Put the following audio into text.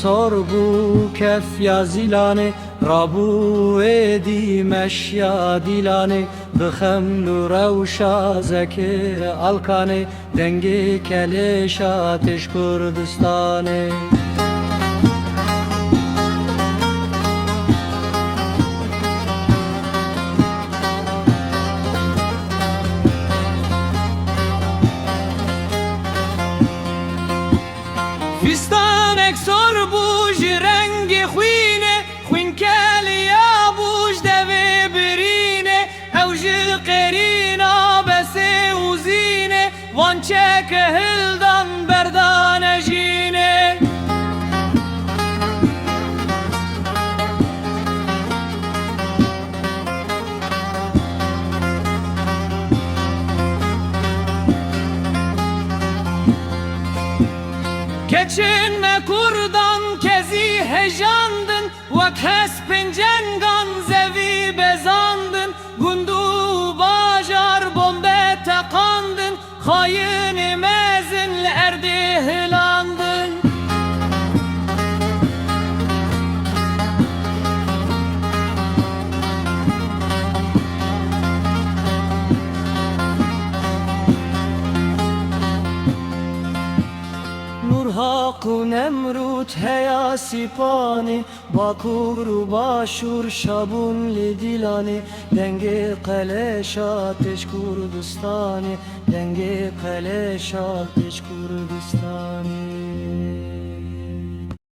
sorbu kef ya zilane Rabu edi meşya dilane Bıxem nurevşa zeki alkane Dengi keleş ateş Kurdistane Fistanek sorbu ji rengi xwîne Xwîn keliya bûj devê birîne Ew ji qerîna besê û zîne Van çeke hildan berdane jîne Keçin me kurdan kezi hejandın Vek hespin cengan zevi bezandın Gundu bajar bombe tekandın Hayini mezin erdi hilandın Hak u Nemrut heya sipani Bakur u başur şabun li dilani Denge keleş ateş Kurdistani Denge keleş ateş Kurdistani